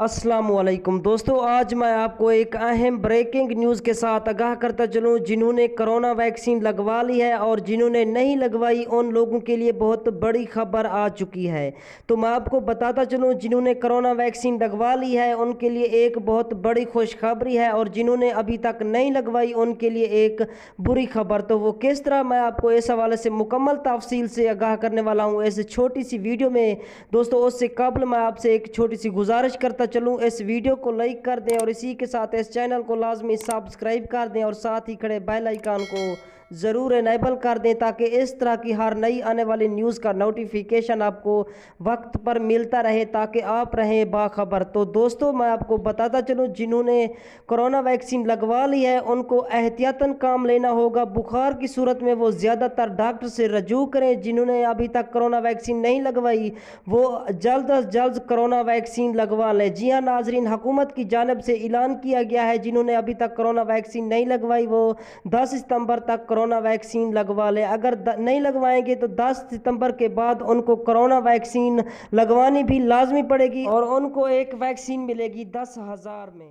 السلام علیکم دوستو، آج میں آپ کو ایک اہم بریکنگ نیوز کے ساتھ آگاہ کرتا چلوں۔ جنہوں نے کرونا ویکسین لگوا لی ہے اور جنہوں نے نہیں لگوائی ان لوگوں کے لیے بہت بڑی خبر آ چکی ہے۔ تو میں آپ کو بتاتا چلوں، جنہوں نے کرونا ویکسین لگوا لی ہے ان کے لیے ایک بہت بڑی خوشخبری ہے، اور جنہوں نے ابھی تک نہیں لگوائی ان کے لیے ایک بری خبر۔ تو وہ کس طرح، میں آپ کو اس حوالے سے مکمل تفصیل سے آگاہ کرنے والا ہوں اس چھوٹی سی ویڈیو میں۔ دوستو، اس سے قبل میں آپ سے ایک چھوٹی سی گزارش کرتا چلوں، اس ویڈیو کو لائک کر دیں اور اسی کے ساتھ اس چینل کو لازمی سبسکرائب کر دیں، اور ساتھ ہی کھڑے بیل آئیکن کو ضرور انیبل کر دیں تاکہ اس طرح کی ہر نئی آنے والی نیوز کا نوٹیفیکیشن آپ کو وقت پر ملتا رہے تاکہ آپ رہیں باخبر۔ تو دوستو، میں آپ کو بتاتا چلوں، جنہوں نے کرونا ویکسین لگوا لی ہے ان کو احتیاطاً کام لینا ہوگا۔ بخار کی صورت میں وہ زیادہ تر ڈاکٹر سے رجوع کریں۔ جنہوں نے ابھی تک کرونا ویکسین نہیں لگوائی وہ جلد از جلد کرونا ویکسین لگوا لیں۔ جی ہاں ناظرین، حکومت کی جانب سے اعلان کیا گیا ہے جنہوں نے ابھی تک کرونا ویکسین نہیں لگوائی وہ 10 ستمبر تک کرونا ویکسین لگوا لیں۔ اگر نہیں لگوائیں گے تو 10 ستمبر کے بعد ان کو کرونا ویکسین لگوانی بھی لازمی پڑے گی، اور ان کو ایک ویکسین ملے گی 10,000 میں۔